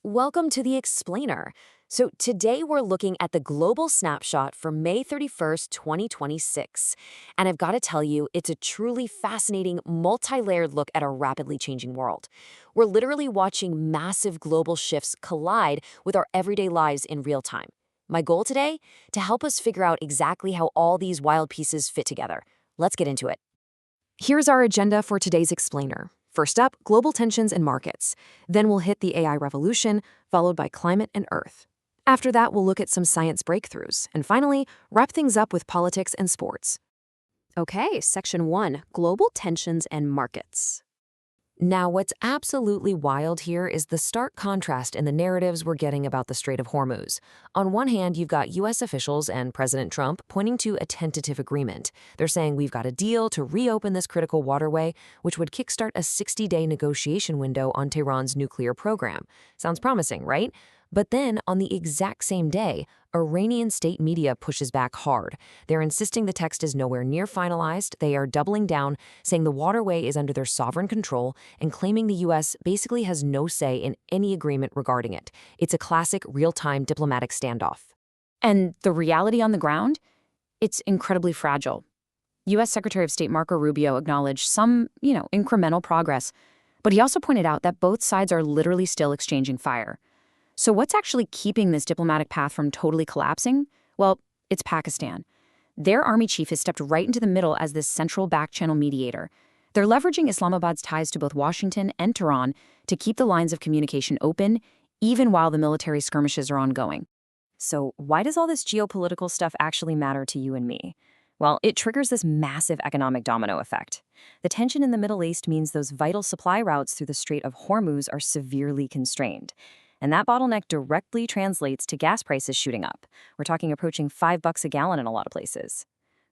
Welcome to the Explainer. So today we're looking at the global snapshot for May 31st, 2026. And I've got to tell you, it's a truly fascinating, multi-layered look at a rapidly changing world. We're literally watching massive global shifts collide with our everyday lives in real time. My goal today? To help us figure out exactly how all these wild pieces fit together. Let's get into it. Here's our agenda for today's Explainer. First up, global tensions and markets. Then we'll hit the AI revolution, followed by climate and Earth. After that, we'll look at some science breakthroughs. And finally, wrap things up with politics and sports. Okay, Section 1, Global Tensions and Markets. Now, what's absolutely wild here is the stark contrast in the narratives we're getting about the Strait of Hormuz. On one hand, you've got U.S. officials and President Trump pointing to a tentative agreement. They're saying we've got a deal to reopen this critical waterway, which would kickstart a 60-day negotiation window on Tehran's nuclear program. Sounds promising, right? But then, on the exact same day, Iranian state media pushes back hard. They're insisting the text is nowhere near finalized. They are doubling down, saying the waterway is under their sovereign control, and claiming the U.S. basically has no say in any agreement regarding it. It's a classic real-time diplomatic standoff. And the reality on the ground? It's incredibly fragile. U.S. Secretary of State Marco Rubio acknowledged some, incremental progress, but he also pointed out that both sides are literally still exchanging fire. So what's actually keeping this diplomatic path from totally collapsing? Well, it's Pakistan. Their army chief has stepped right into the middle as this central back-channel mediator. They're leveraging Islamabad's ties to both Washington and Tehran to keep the lines of communication open, even while the military skirmishes are ongoing. So why does all this geopolitical stuff actually matter to you and me? Well, it triggers this massive economic domino effect. The tension in the Middle East means those vital supply routes through the Strait of Hormuz are severely constrained. And that bottleneck directly translates to gas prices shooting up. We're talking approaching $5 a gallon in a lot of places.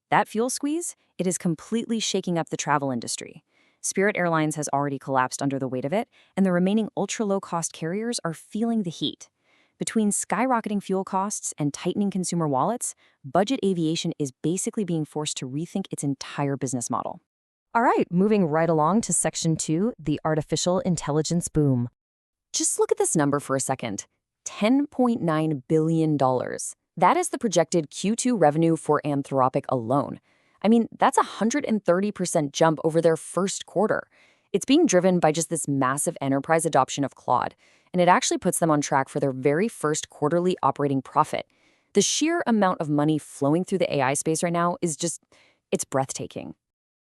That fuel squeeze, it is completely shaking up the travel industry. Spirit Airlines has already collapsed under the weight of it, and the remaining ultra-low-cost carriers are feeling the heat. Between skyrocketing fuel costs and tightening consumer wallets, budget aviation is basically being forced to rethink its entire business model. All right, moving right along to Section 2, the artificial intelligence boom. Just look at this number for a second. $10.9 billion. That is the projected Q2 revenue for Anthropic alone. I mean, that's a 130% jump over their first quarter. It's being driven by just this massive enterprise adoption of Claude, and it actually puts them on track for their very first quarterly operating profit. The sheer amount of money flowing through the AI space right now is it's breathtaking.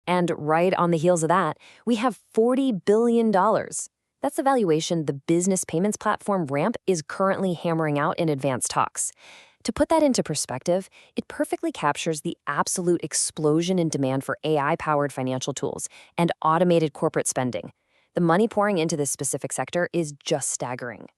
And right on the heels of that, we have $40 billion. That's the valuation the business payments platform Ramp is currently hammering out in advanced talks. To put that into perspective, it perfectly captures the absolute explosion in demand for AI-powered financial tools and automated corporate spending. The money pouring into this specific sector is just staggering.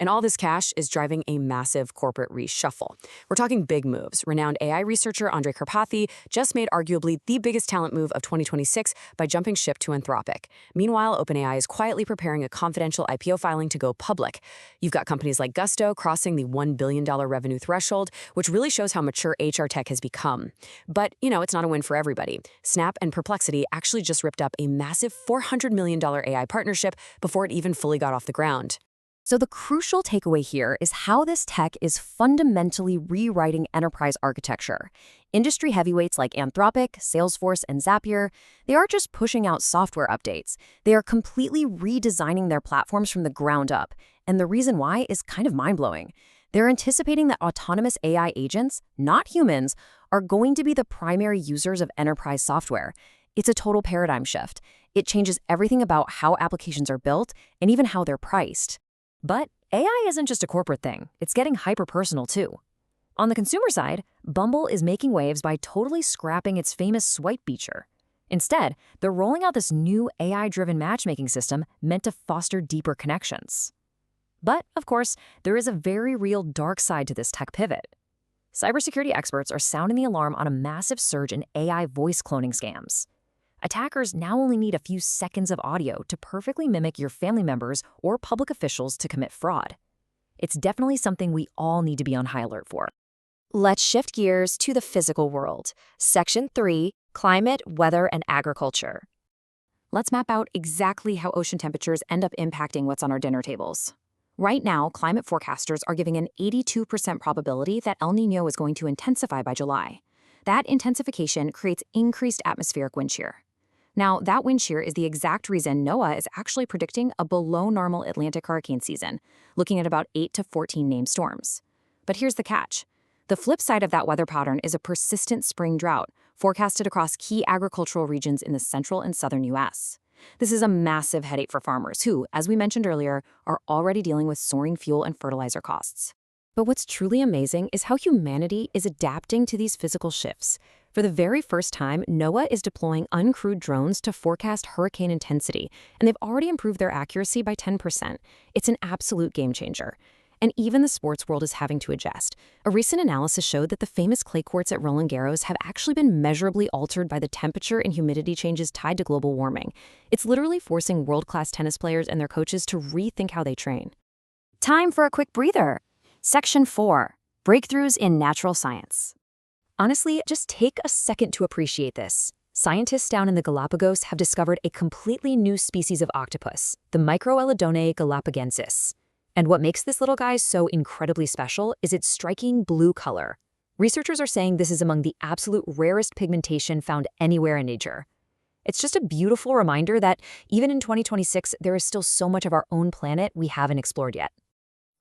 And all this cash is driving a massive corporate reshuffle. We're talking big moves. Renowned AI researcher Andrej Karpathy just made arguably the biggest talent move of 2026 by jumping ship to Anthropic. Meanwhile, OpenAI is quietly preparing a confidential IPO filing to go public. You've got companies like Gusto crossing the $1 billion revenue threshold, which really shows how mature HR tech has become. But, it's not a win for everybody. Snap and Perplexity actually just ripped up a massive $400 million AI partnership before it even fully got off the ground. So the crucial takeaway here is how this tech is fundamentally rewriting enterprise architecture. Industry heavyweights like Anthropic, Salesforce, and Zapier, they aren't just pushing out software updates. They are completely redesigning their platforms from the ground up. And the reason why is kind of mind-blowing. They're anticipating that autonomous AI agents, not humans, are going to be the primary users of enterprise software. It's a total paradigm shift. It changes everything about how applications are built and even how they're priced. But AI isn't just a corporate thing. It's getting hyper-personal too. On the consumer side, Bumble is making waves by totally scrapping its famous swipe feature. Instead, they're rolling out this new AI-driven matchmaking system meant to foster deeper connections. But, of course, there is a very real dark side to this tech pivot. Cybersecurity experts are sounding the alarm on a massive surge in AI voice cloning scams. Attackers now only need a few seconds of audio to perfectly mimic your family members or public officials to commit fraud. It's definitely something we all need to be on high alert for. Let's shift gears to the physical world. Section 3, Climate, Weather, and Agriculture. Let's map out exactly how ocean temperatures end up impacting what's on our dinner tables. Right now, climate forecasters are giving an 82% probability that El Niño is going to intensify by July. That intensification creates increased atmospheric wind shear. Now, that wind shear is the exact reason NOAA is actually predicting a below-normal Atlantic hurricane season, looking at about 8 to 14 named storms. But here's the catch. The flip side of that weather pattern is a persistent spring drought, forecasted across key agricultural regions in the central and southern U.S. This is a massive headache for farmers who, as we mentioned earlier, are already dealing with soaring fuel and fertilizer costs. But what's truly amazing is how humanity is adapting to these physical shifts. For the very first time, NOAA is deploying uncrewed drones to forecast hurricane intensity, and they've already improved their accuracy by 10%. It's an absolute game changer. And even the sports world is having to adjust. A recent analysis showed that the famous clay courts at Roland Garros have actually been measurably altered by the temperature and humidity changes tied to global warming. It's literally forcing world-class tennis players and their coaches to rethink how they train. Time for a quick breather. Section 4. Breakthroughs in Natural Science. Honestly, just take a second to appreciate this. Scientists down in the Galapagos have discovered a completely new species of octopus, the Microelodone galapagensis. And what makes this little guy so incredibly special is its striking blue color. Researchers are saying this is among the absolute rarest pigmentation found anywhere in nature. It's just a beautiful reminder that even in 2026, there is still so much of our own planet we haven't explored yet.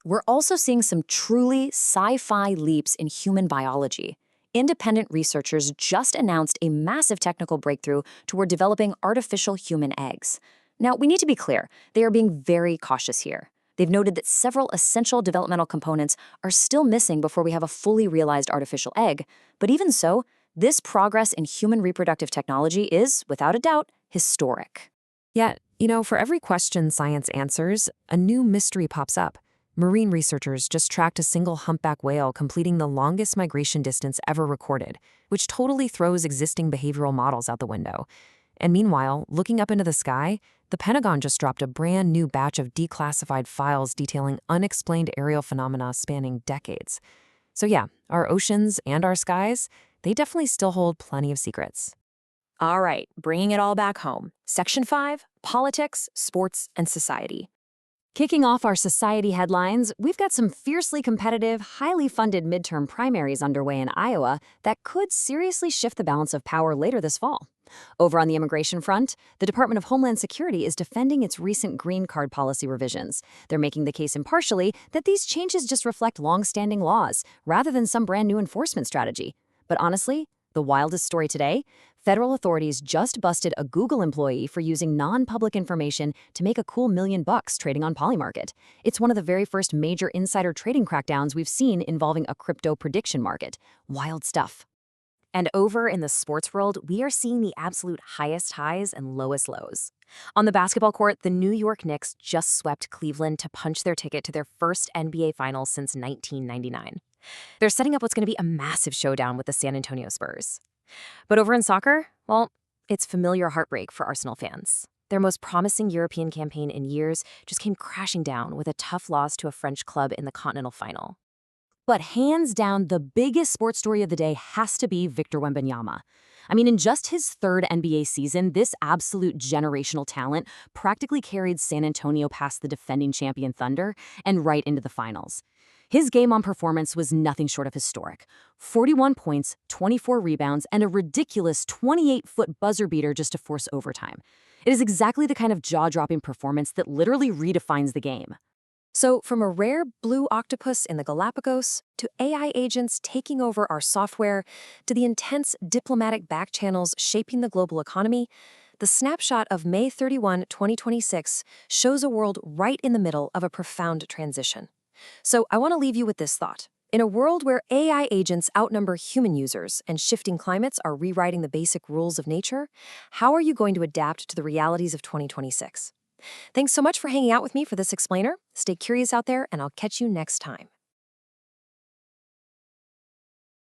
We're also seeing some truly sci-fi leaps in human biology. Independent researchers just announced a massive technical breakthrough toward developing artificial human eggs. Now, we need to be clear, they are being very cautious here. They've noted that several essential developmental components are still missing before we have a fully realized artificial egg. But even so, this progress in human reproductive technology is, without a doubt, historic. Yet, for every question science answers, a new mystery pops up. Marine researchers just tracked a single humpback whale completing the longest migration distance ever recorded, which totally throws existing behavioral models out the window. And meanwhile, looking up into the sky, the Pentagon just dropped a brand new batch of declassified files detailing unexplained aerial phenomena spanning decades. So yeah, our oceans and our skies, they definitely still hold plenty of secrets. All right, bringing it all back home. Section 5, Politics, Sports, and Society. Kicking off our society headlines, we've got some fiercely competitive, highly funded midterm primaries underway in Iowa that could seriously shift the balance of power later this fall. Over on the immigration front, the Department of Homeland Security is defending its recent green card policy revisions. They're making the case impartially that these changes just reflect long-standing laws, rather than some brand new enforcement strategy. But honestly, the wildest story today? Federal authorities just busted a Google employee for using non-public information to make a cool $1 million trading on Polymarket. It's one of the very first major insider trading crackdowns we've seen involving a crypto prediction market. Wild stuff. And over in the sports world, we are seeing the absolute highest highs and lowest lows. On the basketball court, the New York Knicks just swept Cleveland to punch their ticket to their first NBA Finals since 1999. They're setting up what's going to be a massive showdown with the San Antonio Spurs. But over in soccer, well, it's familiar heartbreak for Arsenal fans. Their most promising European campaign in years just came crashing down with a tough loss to a French club in the Continental Final. But hands down, the biggest sports story of the day has to be Victor Wembanyama. I mean, in just his third NBA season, this absolute generational talent practically carried San Antonio past the defending champion Thunder and right into the finals. His game-on performance was nothing short of historic. 41 points, 24 rebounds, and a ridiculous 28-foot buzzer beater just to force overtime. It is exactly the kind of jaw-dropping performance that literally redefines the game. So from a rare blue octopus in the Galapagos, to AI agents taking over our software, to the intense diplomatic back channels shaping the global economy, the snapshot of May 31, 2026 shows a world right in the middle of a profound transition. So I want to leave you with this thought. In a world where AI agents outnumber human users and shifting climates are rewriting the basic rules of nature, how are you going to adapt to the realities of 2026? Thanks so much for hanging out with me for this explainer. Stay curious out there, and I'll catch you next time.